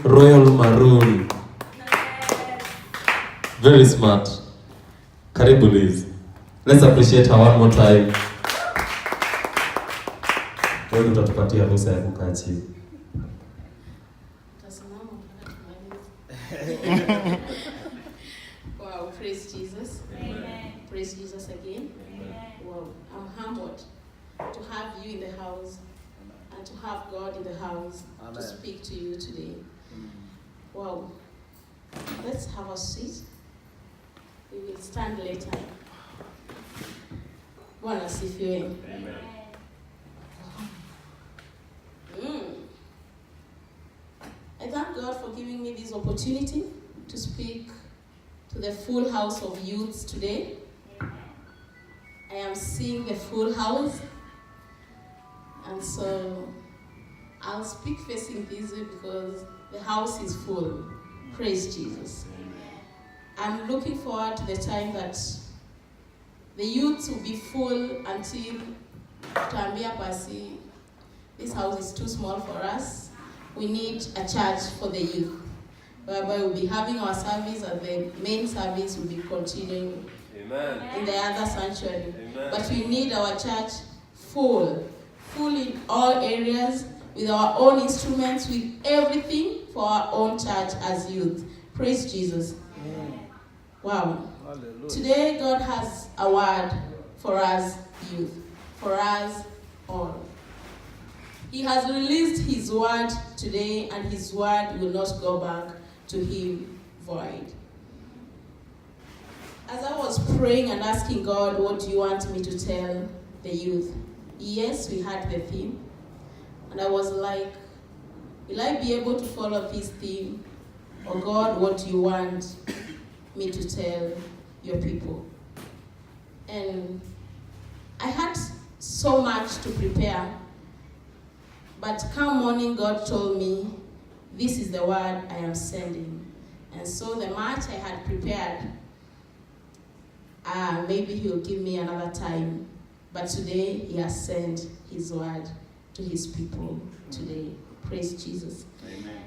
royal maroon. Very smart. Karibu Liz. Let's appreciate her one more time. Wewe utatupatia ruhusa ya kukaa chini. Wow, praise Jesus. Amen. Praise Jesus again. Amen. Wow, I'm humbled to have you in the house. And to have God in the house. Amen. To speak to you today. Wow. Let's have a seat. We will stand later. Bwana asifiwe. Amen. I thank God for giving me this opportunity to speak to the full house of youths today. Amen. I am seeing the full house. And so I'll speak facing this way because the house is full. Praise Jesus. Amen. I'm looking forward to the time that the youths will be full until Tambia Pasi. This house is too small for us. We need a church for the youth, whereby we'll be having our service and the main service will be continuing. Amen. In the other sanctuary. Amen. But we need our church full in all areas, with our own instruments, with everything for our own church as youth. Praise Jesus. Amen. Wow. Hallelujah. Today God has a word for us youth, for us all. He has released his word today, and his word will not go back to him void. As I was praying and asking God, what do you want me to tell the youth? Yes, we had the theme. And I was like, will I be able to follow this theme? Or God, what do you want me to tell your people? And I had so much to prepare. But come morning, God told me, this is the word I am sending. And so the much I had prepared, maybe he'll give me another time. But today, he has sent his word to his people today. Praise Jesus. Amen.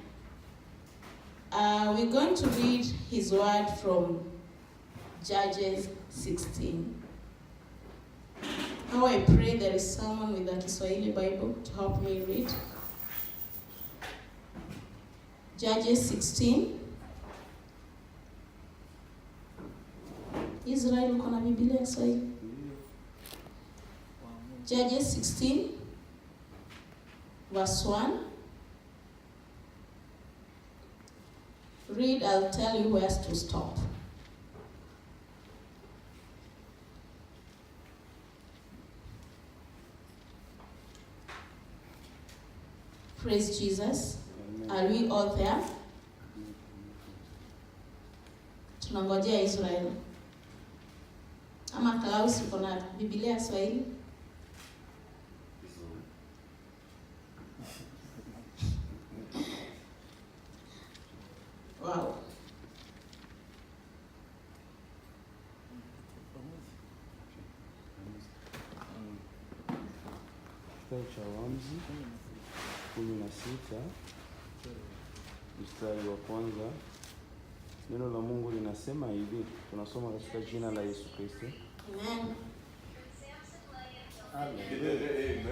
We're going to read his word from Judges 16. Now I pray there is someone with a Kiswahili Bible to help me read. Judges 16. Israel, uko na Biblia ya Swahili? Judges 16, verse 1. Read, I'll tell you where to stop. Praise Jesus. Are we all there? Tunangojea Israel. Ama Klaus, uko na Biblia ya Swahili? Wow. Kitabu cha Waamuzi 16 mstari wa kwanza. Neno la Mungu linasema hivi, tunasoma katika jina la Yesu Kristo. Amen. Amen.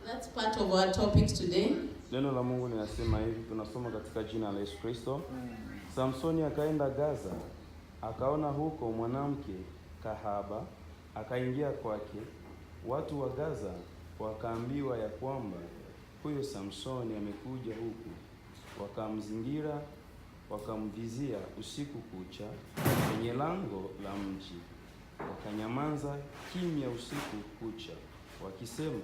That's part of our topic today. Neno la Mungu linasema hivi, tunasoma katika jina la Yesu Kristo. Samsoni akaenda Gaza, akaona huko mwanamke kahaba, akaingia kwake. Watu wa Gaza wakaambiwa ya kwamba huyo Samsoni amekuja huku. Wakamzingira, wakamvizia usiku kucha kwenye lango la mji. Wakanyamaza kimya usiku kucha, wakisema,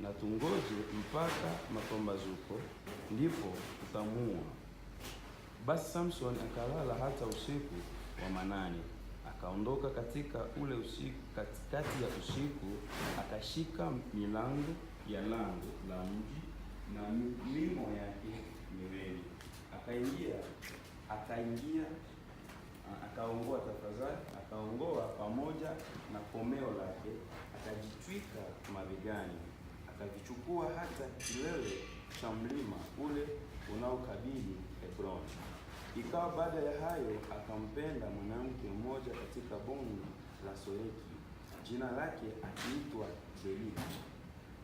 na tungoje mpaka mapambazuko, ndipo tutamuua. Basi Samson akalala hata usiku wa manane. Akaondoka katika ule usiku, katikati ya usiku, akashika milango ya lango la mji na milimo yake miwili. Akaongoa pamoja na komeo lake, akajitwika mabegani, akavichukua walikuwa hata kilele cha mlima ule unaokabili Hebroni. Ikawa baada ya hayo akampenda mwanamke mmoja katika bonde la Soreki, jina lake akiitwa Delila.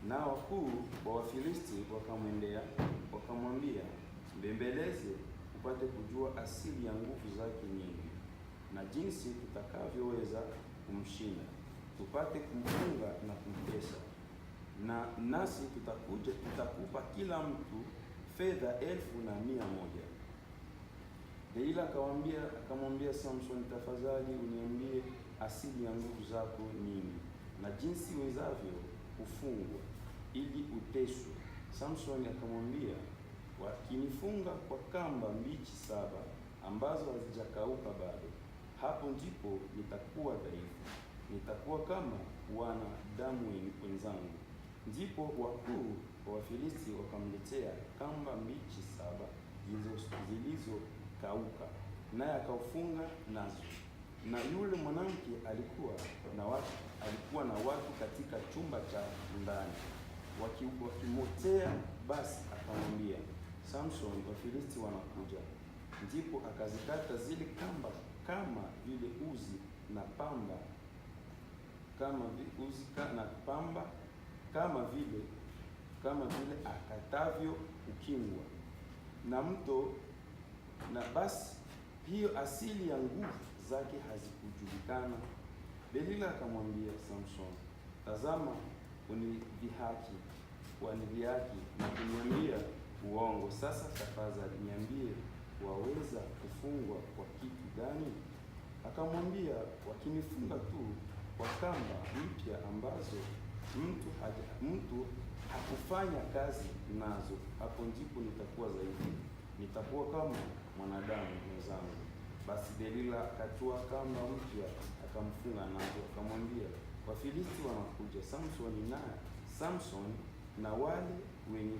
Na wakuu wa Wafilisti wakamwendea wakamwambia, mbembeleze upate kujua asili ya nguvu zake nyingi na jinsi tutakavyoweza kumshinda, tupate kumfunga na kumtesa, na nasi tutakupa kila mtu fedha 1,100. Delila akamwambia Samson, tafadhali uniambie asili ya nguvu zako nyingi na jinsi wezavyo kufungwa ili uteswe. Samson akamwambia, wakinifunga kwa kamba mbichi 7 ambazo hazijakauka bado, hapo ndipo nitakuwa dhaifu, nitakuwa kama wanadamu wenzangu. Ndipo wakuu wa Wafilisti wakamletea kamba mbichi 7 zilizokauka, naye akaufunga nazo. Na yule mwanamke alikuwa na watu katika chumba cha ndani wakimotea. Basi akamwambia Samson, Wafilisti wanakuja. Ndipo akazikata zile kamba kama vile uzi na pamba, kama vile akatavyo ukingwa na mto. Na basi hiyo asili ya nguvu zake hazikujulikana. Delila akamwambia Samson, tazama, wanidhihaki na kuniambia uongo. Sasa tafadhali niambie, waweza kufungwa kwa kitu gani? Akamwambia, wakinifunga tu kwa kamba mpya ambazo mtu hakufanya kazi nazo, hapo ndipo nitakuwa zaidi, nitakuwa kama mwanadamu mwenzangu. Basi Delila akatoa kamba mpya akamfunga nazo, akamwambia, Wafilisti wanakuja. Samson na wale wenye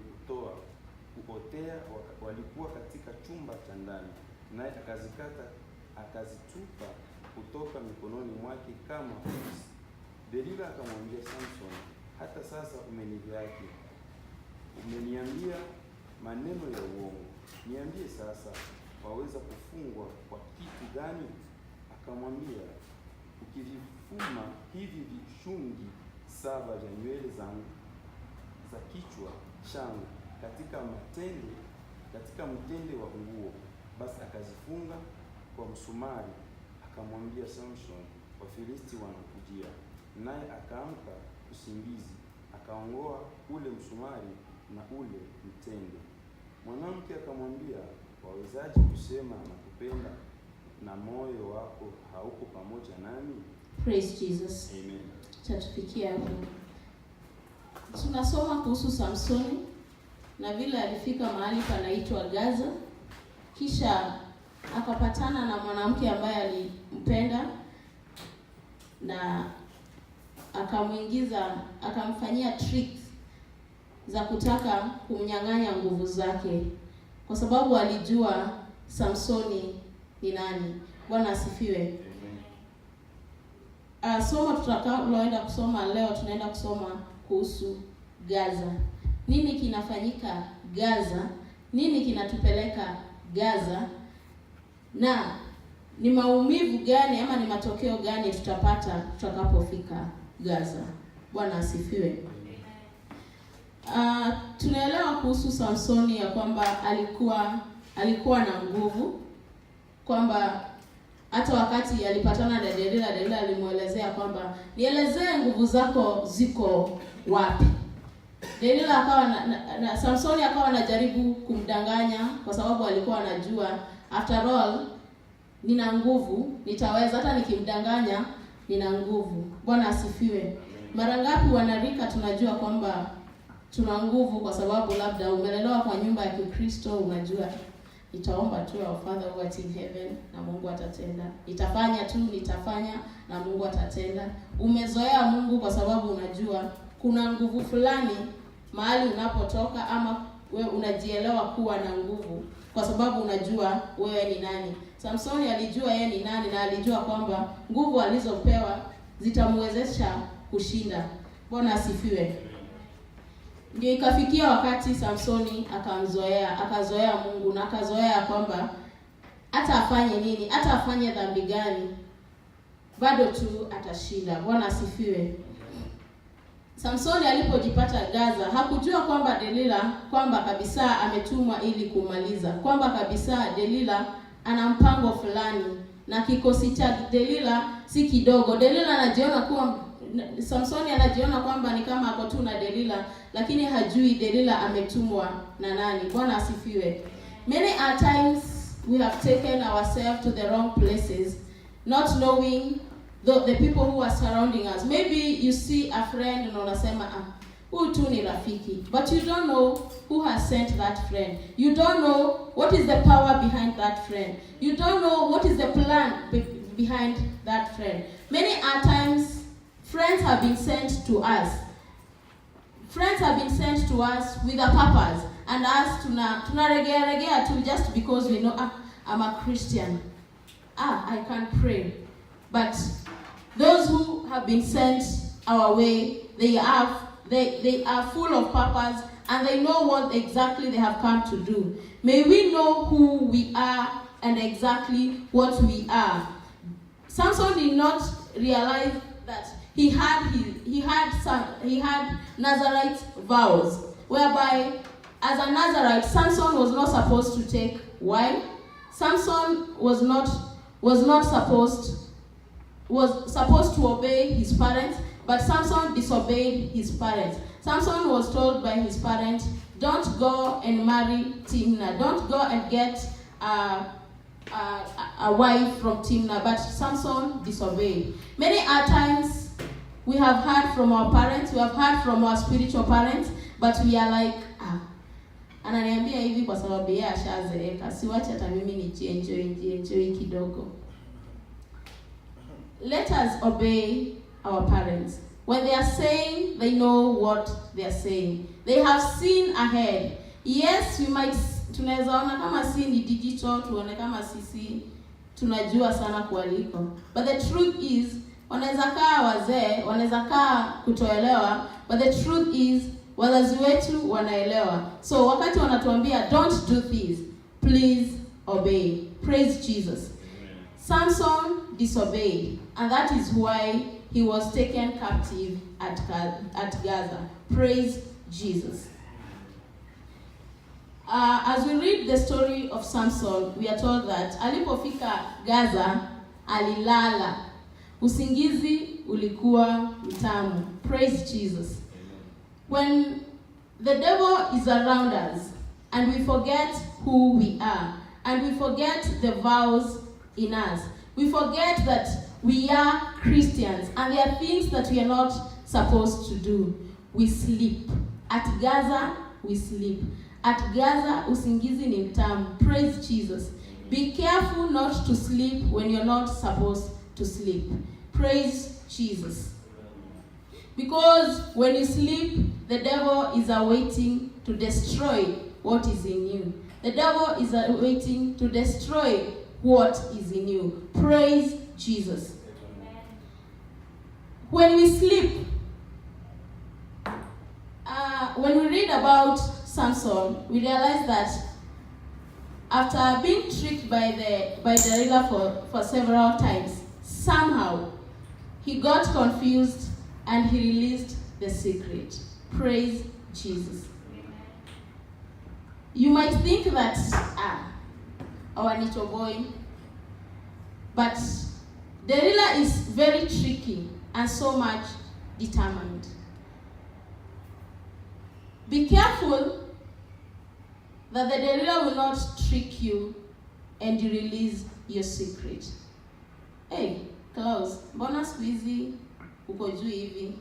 kuotea walikuwa katika chumba cha ndani, naye akazikata akazitupa kutoka mikononi mwake kama uzi. Delila akamwambia Samson, hata sasa umenidhihaki, umeniambia maneno ya uongo. Niambie sasa, waweza kufungwa kwa kitu gani? Akamwambia, ukivifuma hivi vishungi 7 vya nywele zangu za kichwa changu katika mtende wa nguo. Basi akazifunga kwa msumari. Akamwambia Samson, Wafilisti wanakujia. Naye akaamka usingizi, akaongoa ule msumari na ule mtende. Mwanamke akamwambia, wawezaje kusema nakupenda na moyo wako hauko pamoja nami? Praise Jesus. Amen. Tatufikia hapo. Tunasoma kuhusu Samsoni na vile alifika mahali panaitwa Gaza, kisha akapatana na mwanamke ambaye alimpenda na akamfanyia tricks za kutaka kumnyang'anya nguvu zake, kwa sababu alijua Samsoni ni nani. Bwana asifiwe. Somo tutakaloenda kusoma leo, tunaenda kusoma kuhusu Gaza. Nini kinafanyika Gaza? Nini kinatupeleka Gaza? Na ni maumivu gani ama ni matokeo gani tutapata tutakapofika Gaza? Bwana asifiwe. Tunaelewa kuhusu Samsoni ya kwamba alikuwa na nguvu, kwamba hata wakati alipatana na Delila alimuelezea kwamba nielezee nguvu zako ziko wapi. Delila akawa Samsoni akawa anajaribu kumdanganya, kwa sababu alikuwa anajua after all nina nguvu, nitaweza, hata nikimdanganya nina nguvu. Bwana asifiwe. Mara ngapi wanarika tunajua kwamba tuna nguvu kwa sababu labda umelelewa kwa nyumba ya Kikristo, unajua nitaomba tu our Father who art in heaven na Mungu atatenda. Nitafanya na Mungu atatenda. Umezoea Mungu kwa sababu unajua kuna nguvu fulani mahali unapotoka, ama wewe unajielewa kuwa na nguvu kwa sababu unajua wewe ni nani. Samsoni alijua yeye ni nani na alijua kwamba nguvu alizopewa zitamwezesha kushinda. Bwana asifiwe. Ndio ikafikia wakati Samsoni akazoea Mungu na akazoea kwamba hata afanye nini, hata afanye dhambi gani, bado tu atashinda. Bwana asifiwe. Samsoni alipojipata Gaza, hakujua kwamba Delila kwamba kabisa ametumwa ili kumaliza, kwamba kabisa Delila ana mpango fulani na kikosi cha Delila si kidogo. Delila anajiona kuwa Samsoni anajiona kwamba ni kama ako tu na Delila, lakini hajui Delila ametumwa na nani. Bwana asifiwe. Many a times we have taken ourselves to the wrong places, not knowing the people who are surrounding us. Maybe you see a friend na unasema huyu tu ni rafiki, but you don't know who has sent that friend. You don't know what is the power behind that friend. You don't know what is the plan behind that friend. Many a times friends have been sent to us. Friends have been sent to us with a purpose, and us tunaregea tu just because we know I'm a Christian. I can pray. But those who have been sent our way, they are full of purpose, and they know what exactly they have come to do. May we know who we are and exactly what we are. Samson did not realize that he had Nazarite vows, whereby as a Nazarite, Samson was not supposed to take wine. Samson was supposed to obey his parents, but Samson disobeyed his parents. Samson was told by his parents, don't go and marry Timnah. Don't go and get a wife from Timnah. But Samson disobeyed. Many times we have heard from our parents, we have heard from our spiritual parents, but we are like, ananiambia hivi kwa sababu yeye ashazeeka, siwache hata mimi nijienjoy kidogo. Let us obey our parents. When they are saying, they know what they are saying. They have seen ahead. Yes, we might tunaweza ona kama si ni digital, tuone kama sisi tunajua sana kualiko. But the truth is, wanaweza kaa wazee, wanaweza kaa kutoelewa, but the truth is wazazi wetu wanaelewa. So wakati wanatuambia don't do this, please obey. Praise Jesus. Samson disobeyed, and that is why he was taken captive at Gaza. Praise Jesus. As we read the story of Samson, we are told that alipofika Gaza, alilala. Usingizi ulikuwa mtamu. Praise Jesus. When the devil is around us, and we forget who we are, and we forget the vows in us, we forget that we are Christians, and there are things that we are not supposed to do. We sleep. At Gaza, we sleep. At Gaza, usingizi ni mtamu. Praise Jesus. Be careful not to sleep when you're not supposed to sleep. Praise Jesus. Because when you sleep, the devil is awaiting to destroy what is in you. The devil is waiting to destroy what is in you. Praise Jesus. When we sleep, when we read about Samson, we realize that after being tricked by Delilah for several times, somehow he got confused and he released the secret. Praise Jesus. You might think that, our little boy, but Delilah is very tricky and so much determined. Be careful that the Delilah will not trick you and you release your secret. Hey, Klaus, mbona siku hizi uko juu hivi?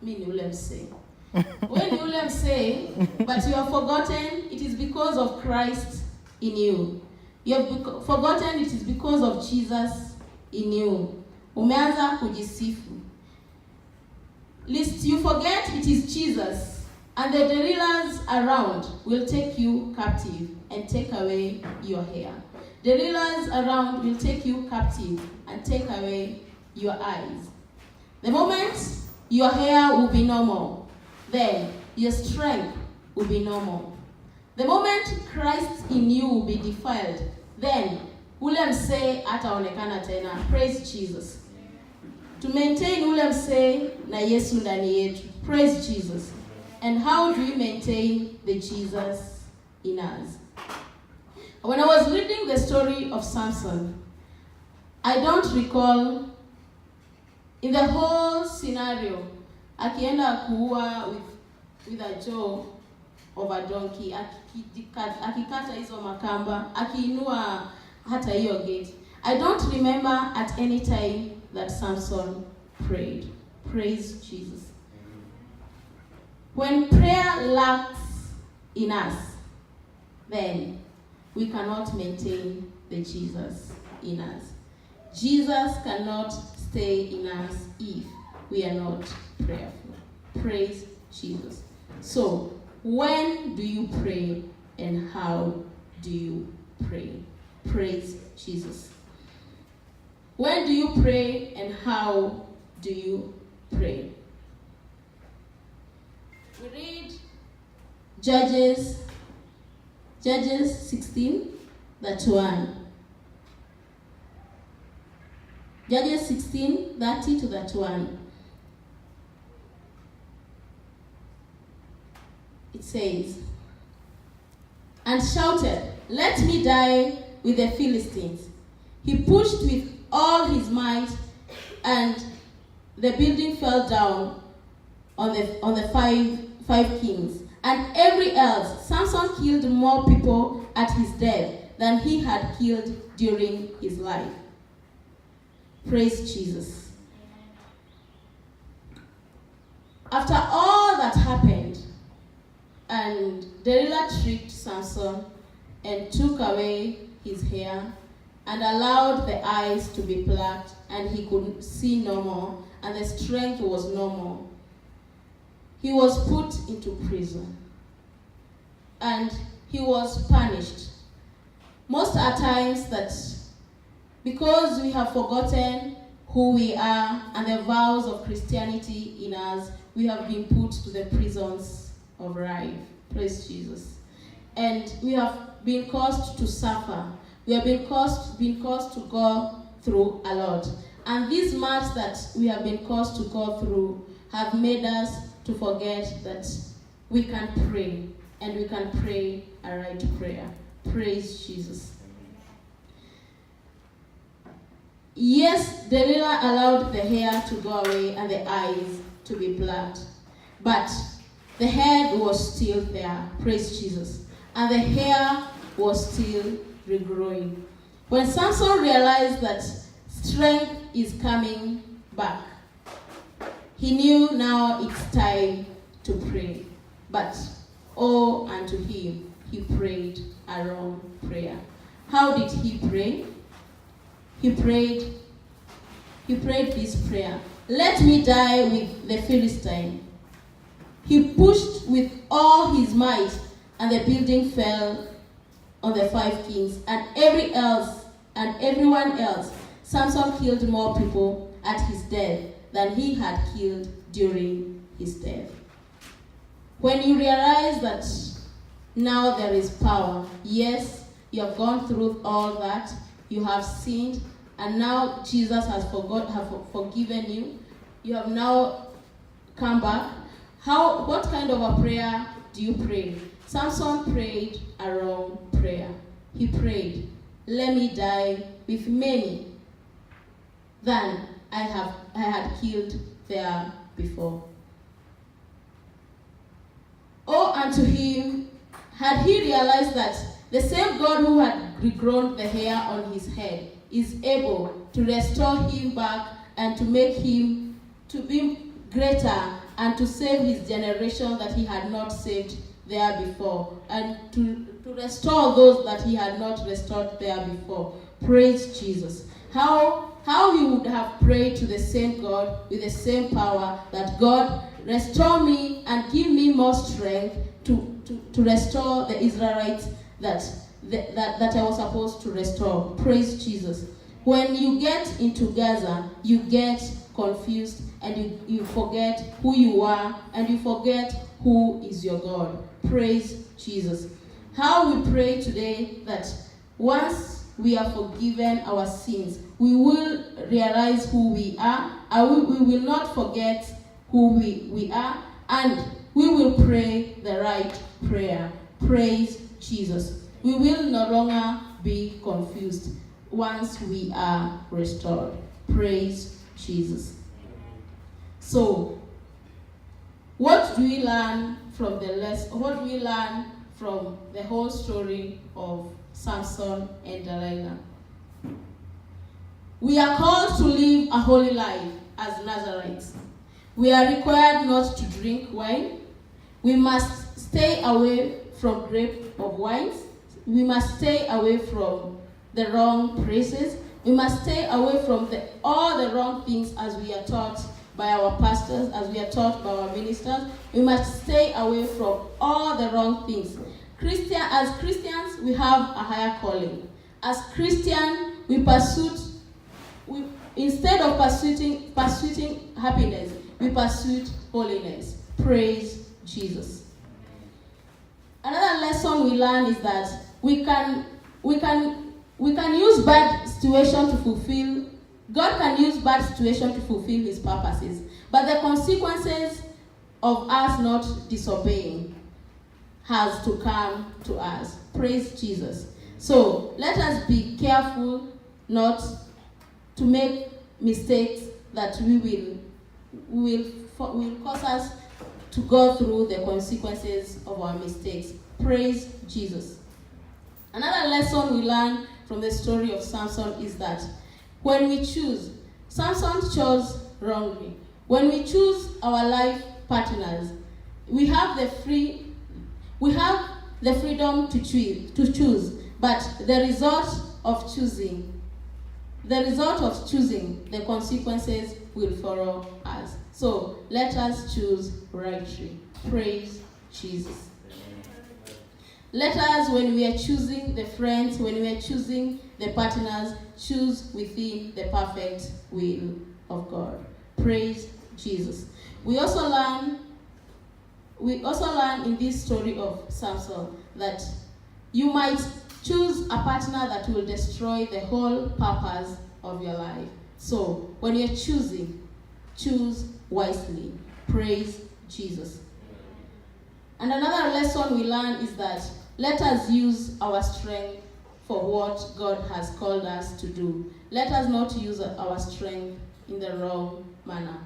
Mimi ni ule msee. When you ule msee, but you have forgotten it is because of Christ in you. You have forgotten it is because of Jesus in you. Umeanza kujisifu. Lest you forget it is Jesus, and the Delilahs around will take you captive and take away your hair. Delilahs around will take you captive and take away your eyes. The moment your hair will be normal, then your strength will be normal. The moment Christ in you will be defiled, then ule msee hataonekana tena. Praise Jesus. To maintain ule msee na Yesu ndani yetu. Praise Jesus. And how do we maintain the Jesus in us? When I was reading the story of Samson, I don't recall in the whole scenario, akienda kuua with a jaw of a donkey, akikata hizo makamba, akiinua hata hiyo gate. I don't remember at any time that Samson prayed. Praise Jesus. When prayer lacks in us, then we cannot maintain the Jesus in us. Jesus cannot stay in us if we are not prayerful. Praise Jesus. So, when do you pray and how do you pray? Praise Jesus. When do you pray and how do you pray? We read Judges 16, that 1. Judges 16, 30 to that 1. It says, and shouted, let me die with the Philistines. He pushed with all his might, and the building fell down on the five kings. And every else, Samson killed more people at his death than he had killed during his life. Praise Jesus. After all that happened, and Delilah tricked Samson and took away his hair and allowed the eyes to be plucked, and he could see no more, and the strength was no more. He was put into prison, and he was punished. Most are times that because we have forgotten who we are and the vows of Christianity in us, we have been put to the prisons of life. Praise Jesus. And we have been caused to suffer. We have been caused to go through a lot. And these marks that we have been caused to go through have made us to forget that we can pray, and we can pray a right prayer. Praise Jesus. Yes, Delilah allowed the hair to go away and the eyes to be plucked, but the head was still there. Praise Jesus. And the hair was still regrowing. When Samson realized that strength is coming back, he knew now it's time to pray. But oh, unto him, he prayed a wrong prayer. How did he pray? He prayed this prayer. Let me die with the Philistine. He pushed with all his might, and the building fell on the 5 kings, and everyone else. Samson killed more people at his death than he had killed during his death. When you realize that now there is power, yes, you have gone through all that, you have sinned, and now Jesus has forgiven you. You have now come back. What kind of a prayer do you pray? Samson prayed a wrong prayer. He prayed, let me die with many than I had killed there before. Oh, unto him, had he realized that the same God who had regrown the hair on his head is able to restore him back and to make him to be greater and to save his generation that he had not saved there before, and to restore those that he had not restored there before. Praise Jesus. How he would have prayed to the same God with the same power, that God restore me and give me more strength to restore the Israelites that I was supposed to restore. Praise Jesus. When you get into Gaza, you get confused, and you forget who you are, and you forget who is your God. Praise Jesus. How we pray today that once we are forgiven our sins, we will realize who we are, and we will not forget who we are, and we will pray the right prayer. Praise Jesus. We will no longer be confused once we are restored. Praise Jesus. So, what do we learn from the lesson? What do we learn from the whole story of Samson and Delilah? We are called to live a holy life as Nazarites. We are required not to drink wine. We must stay away from grape of wines. We must stay away from the wrong praises. We must stay away from all the wrong things as we are taught by our pastors, as we are taught by our ministers. We must stay away from all the wrong things. As Christians, we have a higher calling. As Christians, instead of pursuing happiness, we pursue holiness. Praise Jesus. Another lesson we learn is that we can use bad situation to fulfill. God can use bad situation to fulfill his purposes, but the consequences of us not disobeying has to come to us. Praise Jesus. So let us be careful not to make mistakes that will cause us to go through the consequences of our mistakes. Praise Jesus. Another lesson we learn from the story of Samson is that when we choose, Samson chose wrongly. When we choose our life partners, we have the freedom to choose, but the result of choosing, the consequences will follow us. So let us choose rightly. Praise Jesus. Let us, when we are choosing the friends, when we are choosing the partners, choose within the perfect will of God. Praise Jesus. We also learn in this story of Samson that you might choose a partner that will destroy the whole purpose of your life. So when you're choosing, choose wisely. Praise Jesus. And another lesson we learn is that let us use our strength for what God has called us to do. Let us not use our strength in the wrong manner.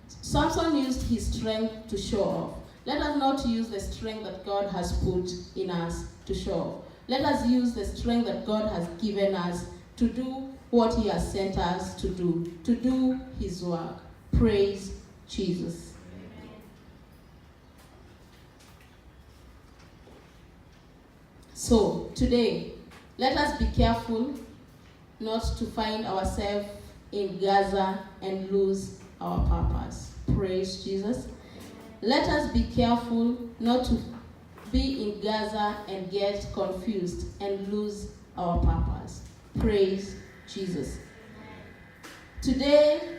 Samson used his strength to show off. Let us not use the strength that God has put in us to show off. Let us use the strength that God has given us to do what he has sent us to do his work. Praise Jesus. So, today, let us be careful not to find ourselves in Gaza and lose our purpose. Praise Jesus. Let us be careful not to be in Gaza and get confused and lose our purpose. Praise Jesus. Today,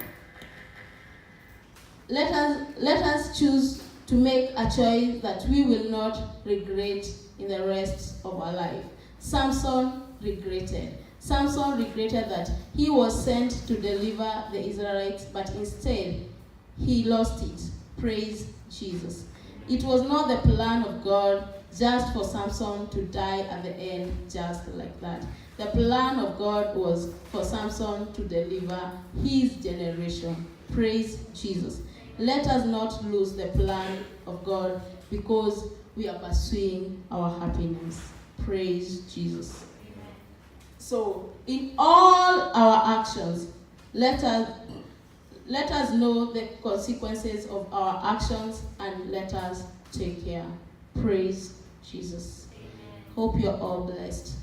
let us choose to make a choice that we will not regret in the rest of our life. Samson regretted. Samson regretted that he was sent to deliver the Israelites, but instead he lost it. Praise Jesus. It was not the plan of God just for Samson to die at the end just like that. The plan of God was for Samson to deliver his generation. Praise Jesus. Let us not lose the plan of God because we are pursuing our happiness. Praise Jesus. So, in all our actions, let us know the consequences of our actions and let us take care. Praise Jesus. Hope you're all blessed.